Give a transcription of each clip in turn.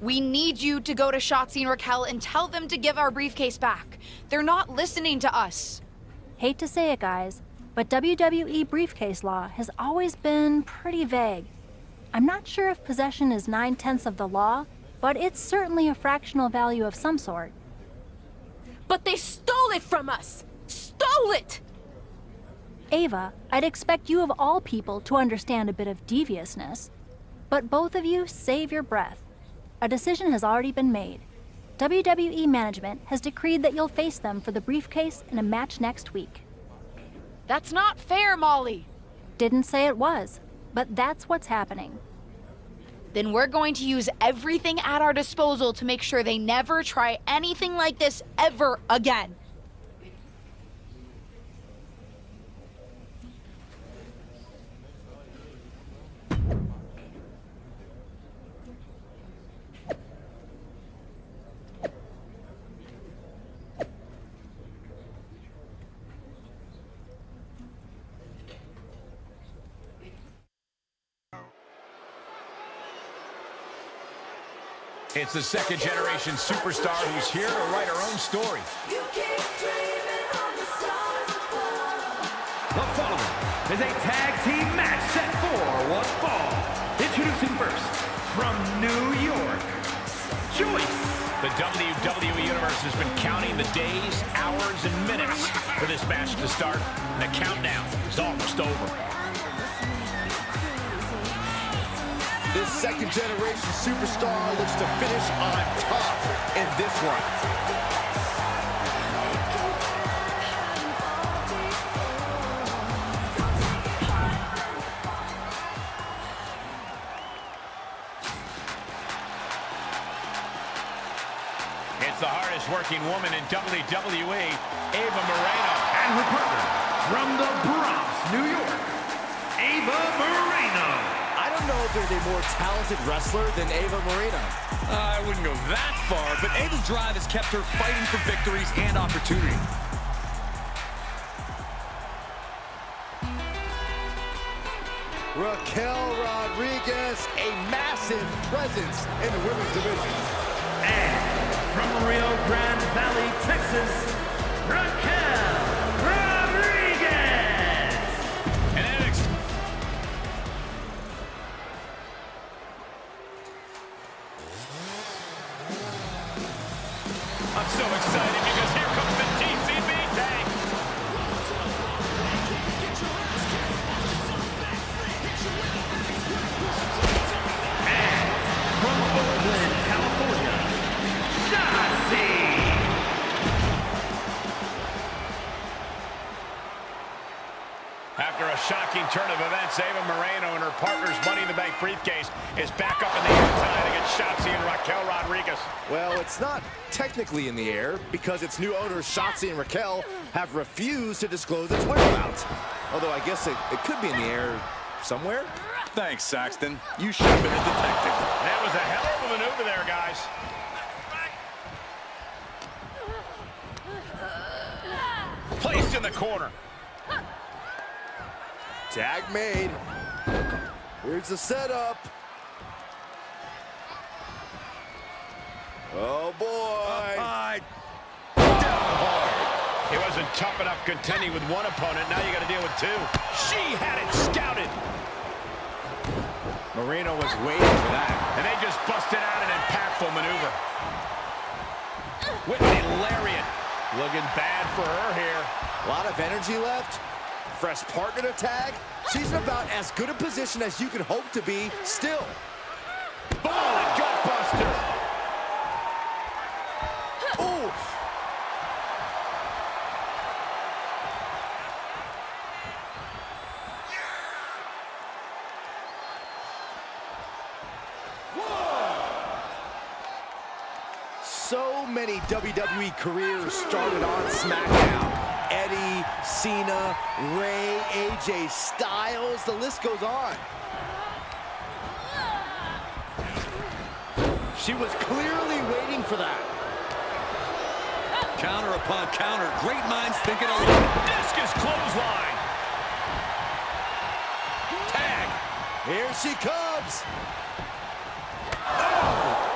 We need you to go to Shotzi and Raquel and tell them to give our briefcase back. They're not listening to us. Hate to say it, guys, but WWE briefcase law has always been pretty vague. I'm not sure if possession is 9/10 of the law, but it's certainly a fractional value of some sort. But they stole it from us! Stole it! Ava, I'd expect you of all people to understand a bit of deviousness. But both of you save your breath. A decision has already been made. WWE management has decreed that you'll face them for the briefcase in a match next week. That's not fair, Molly. Didn't say it was, but that's what's happening. Then we're going to use everything at our disposal to make sure they never try anything like this ever again. It's the second-generation superstar who's here to write her own story. The following is a tag team match set for one fall. Introducing first, from New York, Joyce. The WWE Universe has been counting the days, hours, and minutes for this match to start, and the countdown is almost over. This second-generation superstar looks to finish on top in this one. It's the hardest-working woman in WWE, Ava Moreno. And her partner, from the Bronx, New York, Ava Moreno. I don't know if there's a more talented wrestler than Ava Moreno. I wouldn't go that far, but Ava's drive has kept her fighting for victories and opportunity. Raquel Rodriguez, a massive presence in the women's division. And from Rio Grande Valley, Texas, Raquel Rodriguez. And next, I'm so excited because here comes the TCB tag. And from Oakland, California, Shotzi. After a shocking turn of events, Ava Moreno and her partner's Money in the Bank briefcase is back up in the air tonight against Shotzi and Raquel Rodriguez. Well, it's not technically in the air because its new owners, Shotzi and Raquel, have refused to disclose its whereabouts. Although I guess it could be in the air somewhere. Thanks, Saxton. You should have been a detective. That was a hell of a maneuver there, guys. Placed in the corner. Tag made. Here's the setup. Oh, boy. Down hard. It wasn't tough enough contending with one opponent. Now you got to deal with two. She had it scouted. Moreno was waiting for that. And they just busted out an impactful maneuver. With a lariat. Looking bad for her here. A lot of energy left. Fresh partner to tag. She's in about as good a position as you can hope to be still. Ball and gut buster. Oof. So many WWE careers started on SmackDown. Eddie, Cena, Ray, AJ Styles, the list goes on. She was clearly waiting for that. Counter upon counter. Great minds thinking alike. Discus clothesline. Tag. Here she comes. Oh.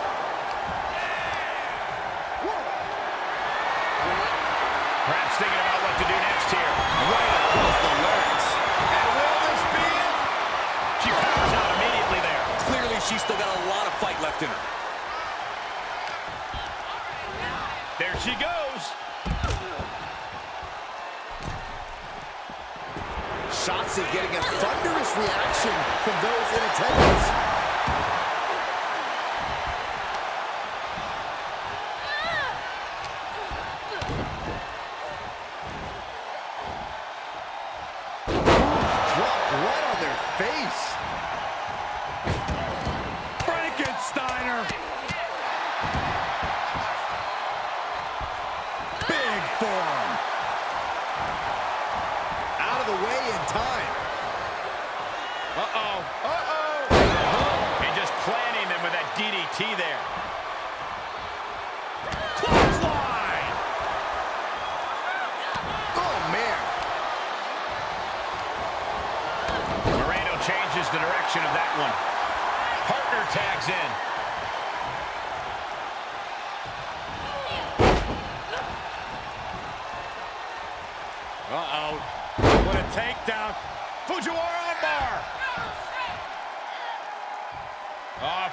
she's still got a lot of fight left in her. There she goes. Shotzi getting a thunderous reaction from those in attendance. Dropped right on their face. Frankensteiner. Big forearm. Out of the way in time. Uh-oh. Uh-oh. And just planting them with that DDT there. Clothesline. Oh, man. Moreno changes the direction of that one. Partner tags in. Uh-oh. What a takedown. Fujiwara armbar.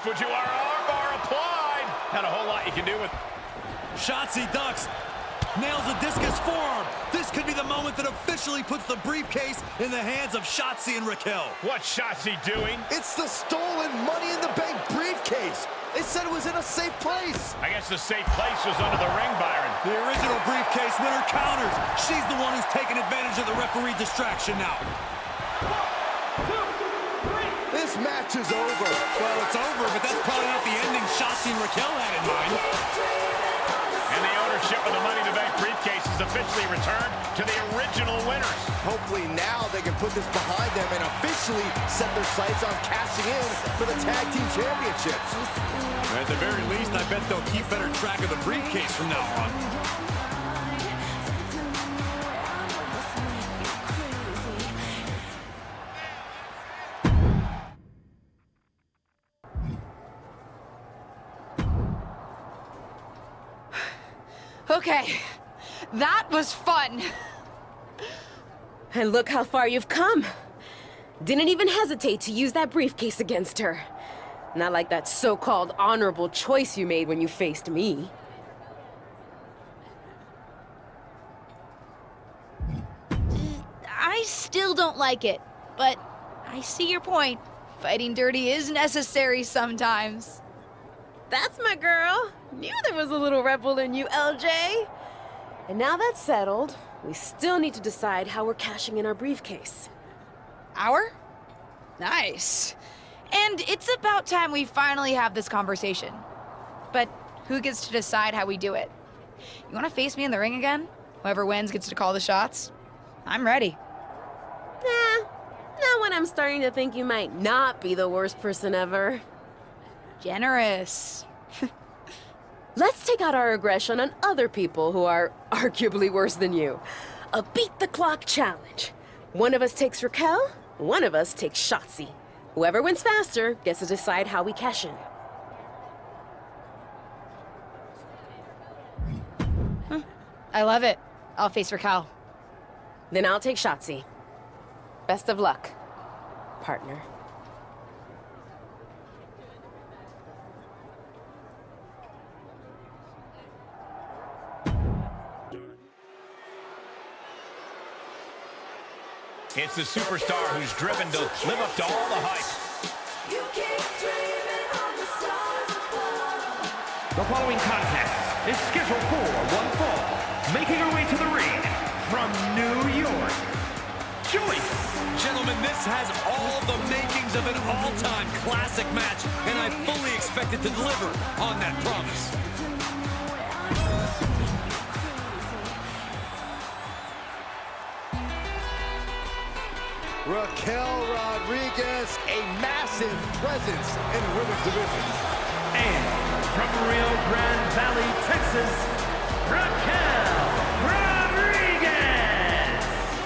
Fujiwara armbar applied. Not a whole lot you can do with. Shotzi ducks. Nails a discus forearm. This could be the moment that officially puts the briefcase in the hands of Shotzi and Raquel. What's Shotzi doing? It's the stolen Money in the Bank briefcase. They said it was in a safe place. I guess the safe place was under the ring, Byron. The original briefcase winner counters. She's the one who's taking advantage of the referee distraction now. This match is over. Well, it's over, but that's probably not the ending Shotzi and Raquel had in mind. And the ownership of the Money in the Bank briefcase is officially returned to the original winners. Hopefully now they can put this behind them and officially set their sights on cashing in for the Tag Team Championships. At the very least, I bet they'll keep better track of the briefcase from now on. Okay, that was fun. And look how far you've come. Didn't even hesitate to use that briefcase against her. Not like that so-called honorable choice you made when you faced me. I still don't like it, but I see your point. Fighting dirty is necessary sometimes. That's my girl. Knew there was a little rebel in you, LJ. And now that's settled, we still need to decide how we're cashing in our briefcase. Our? Nice. And it's about time we finally have this conversation. But who gets to decide how we do it? You want to face me in the ring again? Whoever wins gets to call the shots? I'm ready. Nah, not when I'm starting to think you might not be the worst person ever. Generous. Let's take out our aggression on other people who are arguably worse than you. A beat-the-clock challenge. One of us takes Raquel, one of us takes Shotzi. Whoever wins faster gets to decide how we cash in. I love it. I'll face Raquel. Then I'll take Shotzi. Best of luck, partner. It's the superstar who's driven to live up to all the hype. The following contest is scheduled for one fall. Making her way to the ring from New York, Joyce. Gentlemen, this has all the makings of an all-time classic match, and I fully expect it to deliver on that promise. Raquel Rodriguez, a massive presence in the women's division. And from Rio Grande Valley, Texas, Raquel Rodriguez.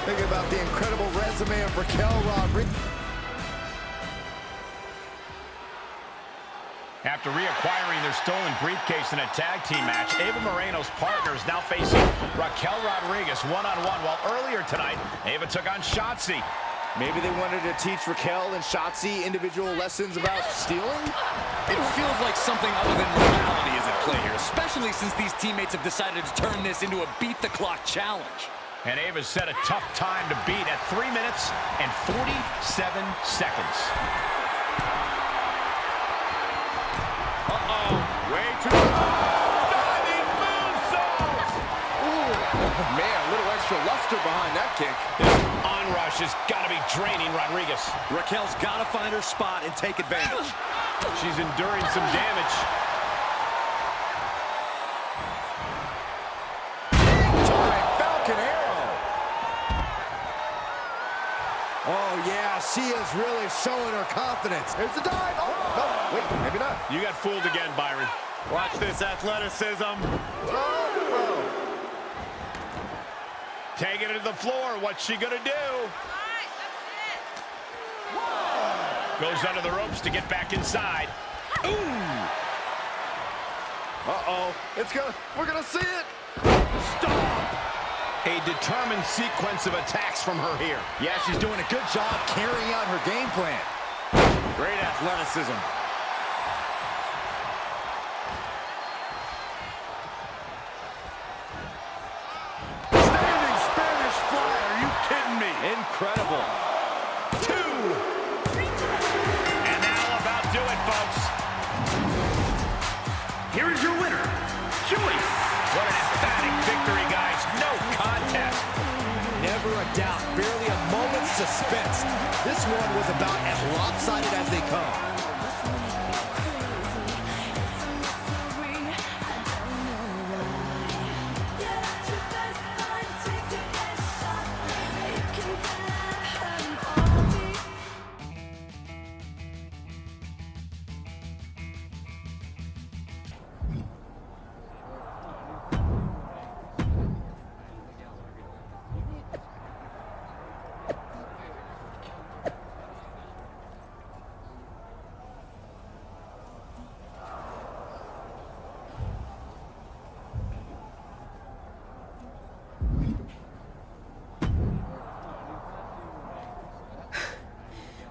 Think about the incredible resume of Raquel Rodriguez. After reacquiring their stolen briefcase in a tag team match, Ava Moreno's partner is now facing Raquel Rodriguez one-on-one, while earlier tonight, Ava took on Shotzi. Maybe they wanted to teach Raquel and Shotzi individual lessons about stealing? It feels like something other than morality is at play here, especially since these teammates have decided to turn this into a beat-the-clock challenge. And Ava's set a tough time to beat at 3 minutes and 47 seconds. Uh-oh, way too diving moonsault! Ooh, man, a little extra luster behind that kick. This onrush has got to be draining Rodriguez. Raquel's got to find her spot and take advantage. She's enduring some damage. Falcon arrow. Oh, yeah, she is really showing her confidence. Here's the dive. Oh, no, wait, maybe not. You got fooled again, Byron. Watch this athleticism. Oh. Taking it to the floor. What's she going to do? Goes under the ropes to get back inside. Uh-oh. We're gonna see it. Stop! A determined sequence of attacks from her here. Yeah, she's doing a good job carrying out her game plan. Great athleticism. Standing Spanish fly, are you kidding me? Incredible. And that'll about do it, folks. Here is your winner, Joyce. What an emphatic victory, guys. No contest. Never a doubt, barely a moment's suspense. This one was about as lopsided as they come.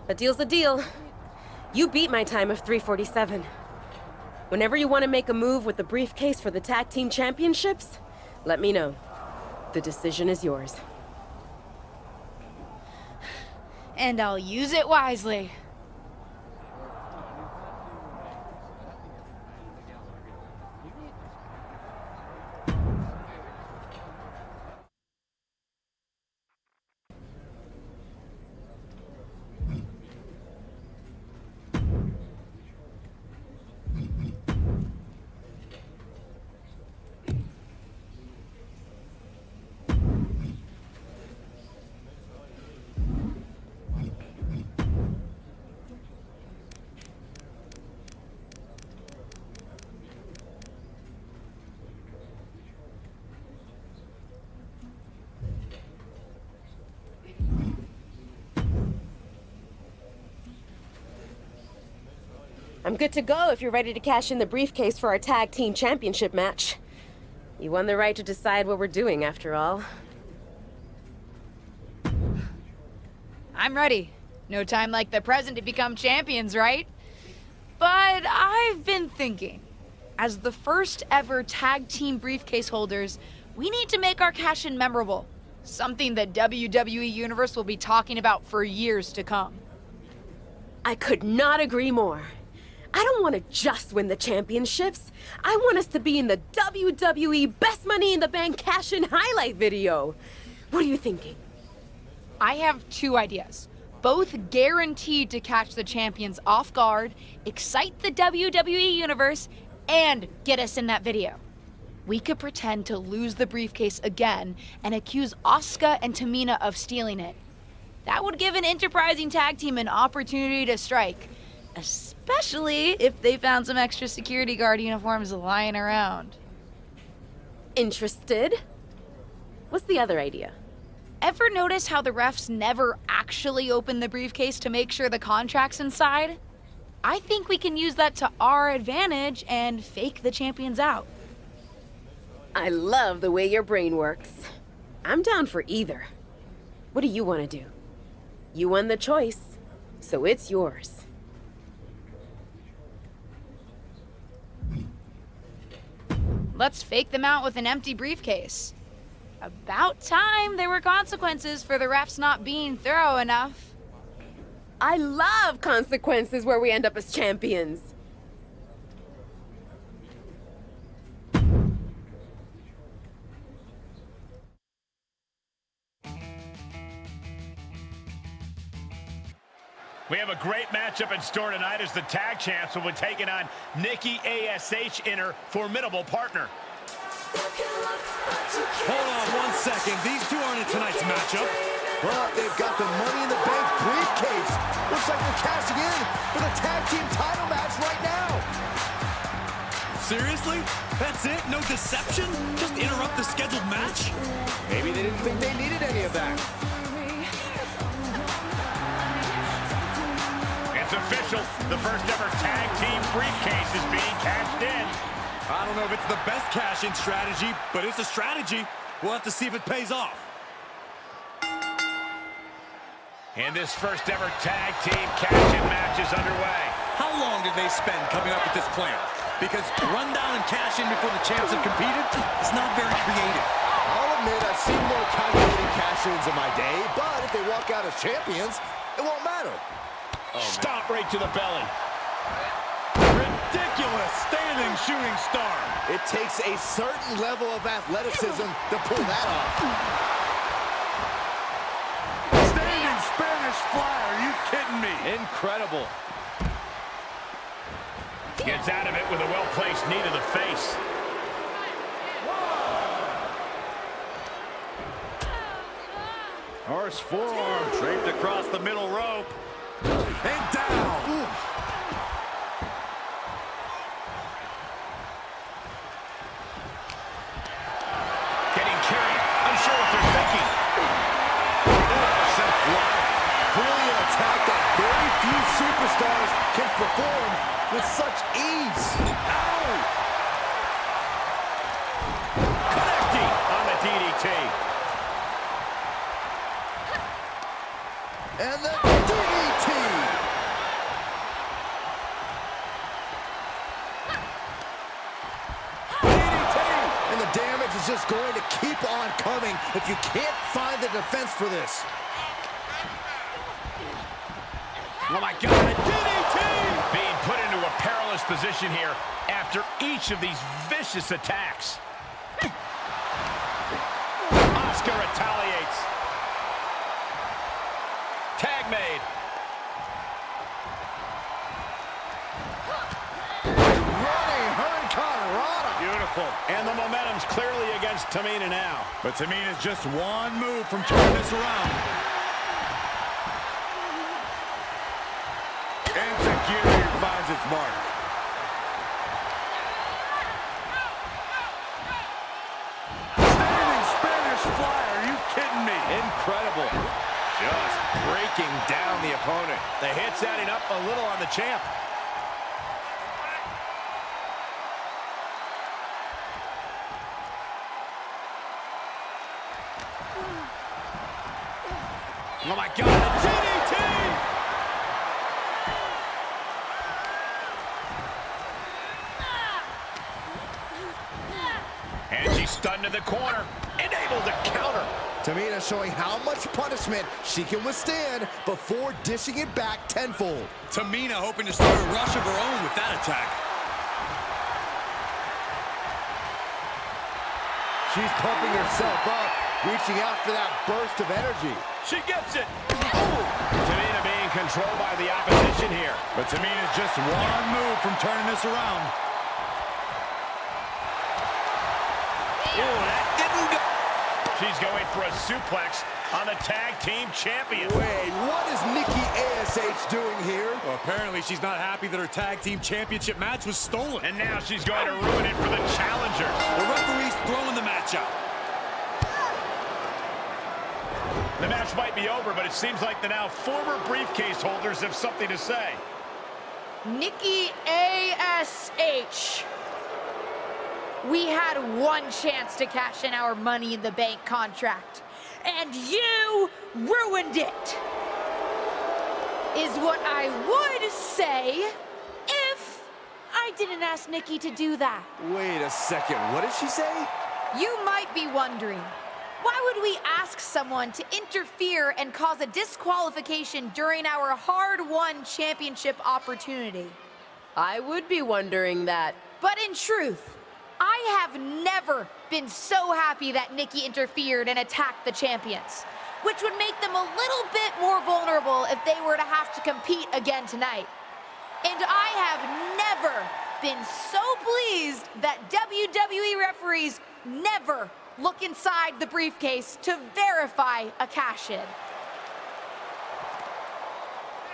A deal's a deal. You beat my time of 3:47. Whenever you want to make a move with the briefcase for the tag team championships, let me know. The decision is yours. And I'll use it wisely. I'm good to go if you're ready to cash in the briefcase for our tag team championship match. You won the right to decide what we're doing, after all. I'm ready. No time like the present to become champions, right? But I've been thinking, as the first ever tag team briefcase holders, we need to make our cash-in memorable. Something that WWE Universe will be talking about for years to come. I could not agree more. I don't want to just win the championships. I want us to be in the WWE Best Money in the Bank cash-in highlight video. What are you thinking? I have two ideas, both guaranteed to catch the champions off guard, excite the WWE Universe, and get us in that video. We could pretend to lose the briefcase again and accuse Asuka and Tamina of stealing it. That would give an enterprising tag team an opportunity to strike, especially if they found some extra security guard uniforms lying around. Interested? What's the other idea? Ever notice how the refs never actually open the briefcase to make sure the contract's inside? I think we can use that to our advantage and fake the champions out. I love the way your brain works. I'm down for either. What do you want to do? You won the choice, so it's yours. Let's fake them out with an empty briefcase. About time there were consequences for the refs not being thorough enough. I love consequences where we end up as champions. We have a great matchup in store tonight as the tag champs will be taking on Nikki ASH in her formidable partner. Hold on 1 second. These two aren't in tonight's matchup. But they've got the Money in the Bank briefcase. Looks like they're cashing in for the tag team title match right now. Seriously? That's it? No deception? Just interrupt the scheduled match? Maybe they didn't think they needed any of that. It's official. The first ever tag team briefcase is being cashed in. I don't know if it's the best cash-in strategy, but it's a strategy. We'll have to see if it pays off. And this first ever tag team cash-in match is underway. How long did they spend coming up with this plan? Because run down and cash in before the champs have competed, it's not very creative. I'll admit I've seen more calculated cash-ins in my day, but if they walk out as champions, it won't matter. Stomp right to the belly. Ridiculous standing shooting star. It takes a certain level of athleticism to pull that off. Standing Spanish fly, are you kidding me? Incredible. Gets out of it with a well-placed knee to the face. Horse forearm draped across the middle rope. And down. Ooh. Getting carried. Unsure what they're thinking. Sent flying. Clearly an attack that very few superstars can perform with such ease. Ow! Connecting on the DDT. And the DDT. And the damage is just going to keep on coming if you can't find the defense for this. Oh my God, a DDT! Being put into a perilous position here after each of these vicious attacks. Oscar retaliates. Tag made. Running Hurricanrana. Beautiful. And the momentum's clearly against Tamina now. But Tamina's just one move from turning this around. Insecurity finds its mark. Standing Spanish fly, are you kidding me? Incredible. Just breaking down the opponent. The hit's adding up a little on the champ. Oh my God, a DDT! And she's stunned in the corner and able to counter. Tamina showing how much punishment she can withstand before dishing it back tenfold. Tamina hoping to start a rush of her own with that attack. She's pumping herself up, reaching out for that burst of energy. She gets it. Oh! Tamina being controlled by the opposition here. But Tamina's just one move from turning this around. Oh, that didn't go. She's going for a suplex on the tag team champion. Wait, what is Nikki ASH doing here? Well, apparently she's not happy that her tag team championship match was stolen. And now she's going to ruin it for the challengers. The referee's throwing the match out. The match might be over, but it seems like the now former briefcase holders have something to say. Nikki ASH. We had one chance to cash in our Money in the Bank contract, and you ruined it. is what I would say if I didn't ask Nikki to do that. Wait a second, what did she say? You might be wondering, why would we ask someone to interfere and cause a disqualification during our hard-won championship opportunity? I would be wondering that. But in truth, I have never been so happy that Nikki interfered and attacked the champions, which would make them a little bit more vulnerable if they were to have to compete again tonight. And I have never been so pleased that WWE referees never look inside the briefcase to verify a cash-in.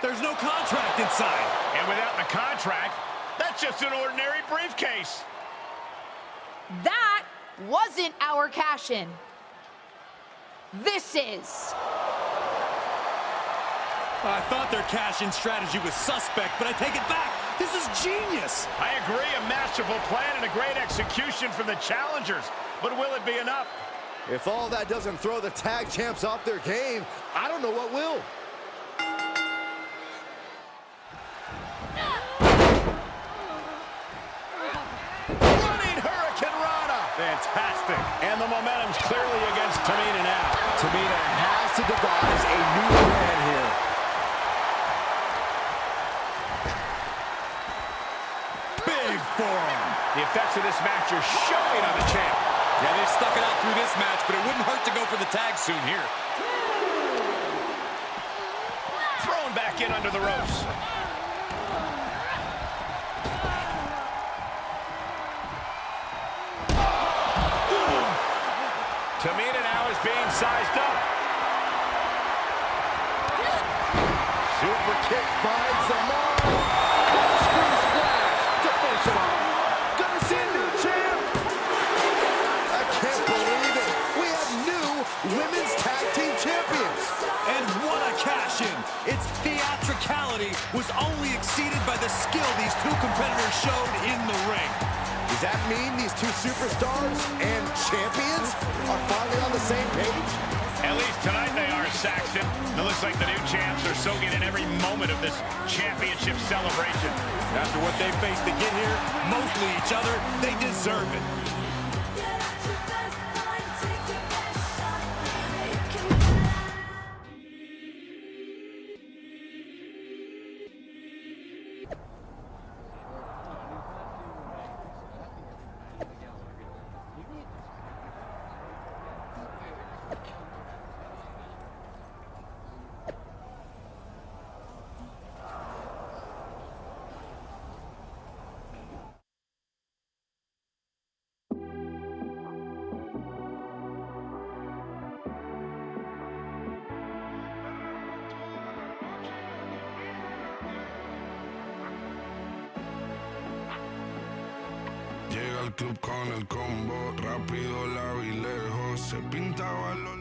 There's no contract inside. And without the contract, that's just an ordinary briefcase. That wasn't our cash-in. This is. I thought their cash-in strategy was suspect, but I take it back. This is genius. I agree, a masterful plan and a great execution from the challengers. But will it be enough? If all that doesn't throw the tag champs off their game, I don't know what will. Running Hurricane Rana. Fantastic. And the momentum's clearly against Tamina now. Tamina has to devise a new plan here. Big forearm. The effects of this match are showing on the champ. Yeah, they've stuck it out through this match, but it wouldn't hurt to go for the tag soon here. Thrown back in under the ropes. Tamina now is being sized up. Super kick finds the mark. Screw splash to finish it off. Gonna see a new champ. I can't believe it. We have new women's tag team champions. And what a cash-in. Its theatricality was only exceeded by the skill these two competitors showed in the ring. Does that mean these two superstars and champions are finally on the same page? At least tonight they are, Saxton. It looks like the new champs are soaking in every moment of this championship celebration. After what they faced to get here, mostly each other, they deserve it. Llega al club con el combo, rápido la vi lejos, se pintaba los...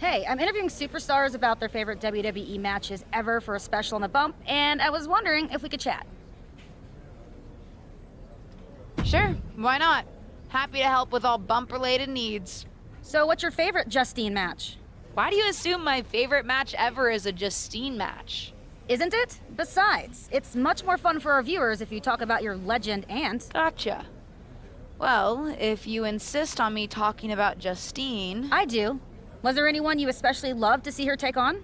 Hey, I'm interviewing superstars about their favorite WWE matches ever for a special on the bump, and I was wondering if we could chat. Sure, why not? Happy to help with all bump-related needs. So what's your favorite Justine match? Why do you assume my favorite match ever is a Justine match? Isn't it? Besides, it's much more fun for our viewers if you talk about your legend aunt. Gotcha. Well, if you insist on me talking about Justine... I do. Was there anyone you especially loved to see her take on?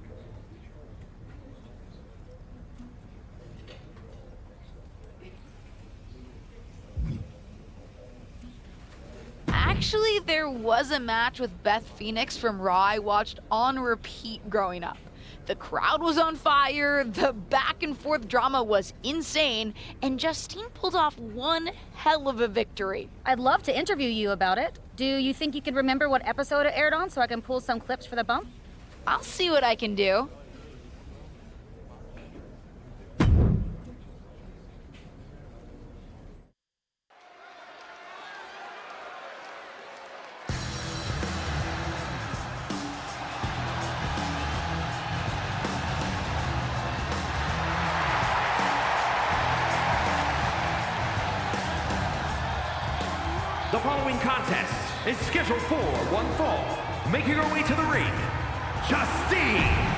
Actually, there was a match with Beth Phoenix from Raw I watched on repeat growing up. The crowd was on fire, the back and forth drama was insane, and Justine pulled off one hell of a victory. I'd love to interview you about it. Do you think you could remember what episode it aired on so I can pull some clips for the bump? I'll see what I can do. The following contest is scheduled for one fall. Making her way to the ring, Justine.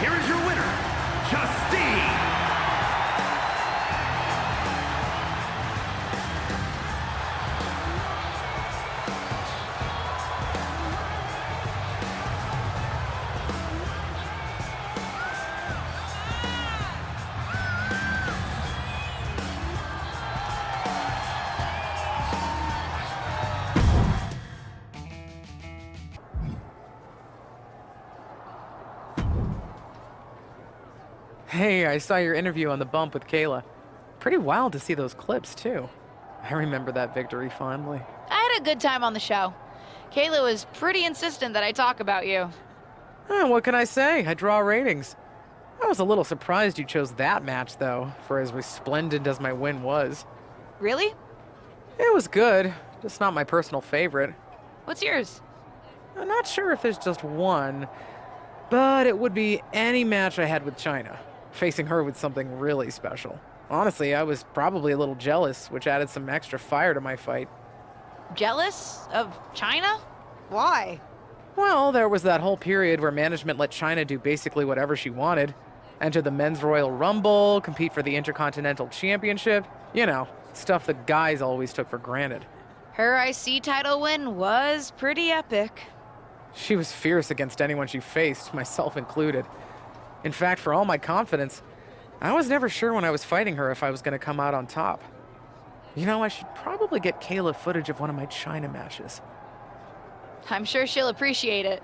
here is your winner, Justine. Hey, I saw your interview on the bump with Kayla. Pretty wild to see those clips, too. I remember that victory fondly. I had a good time on the show. Kayla was pretty insistent that I talk about you. What can I say? I draw ratings. I was a little surprised you chose that match, though, for as resplendent as my win was. Really? It was good, just not my personal favorite. What's yours? I'm not sure if there's just one, but it would be any match I had with China. Facing her with something really special. Honestly, I was probably a little jealous, which added some extra fire to my fight. Jealous of China? Why? Well, there was that whole period where management let China do basically whatever she wanted. Enter the Men's Royal Rumble, compete for the Intercontinental Championship. You know, stuff the guys always took for granted. Her IC title win was pretty epic. She was fierce against anyone she faced, myself included. In fact, for all my confidence, I was never sure when I was fighting her if I was going to come out on top. You know, I should probably get Kayla footage of one of my China matches. I'm sure she'll appreciate it.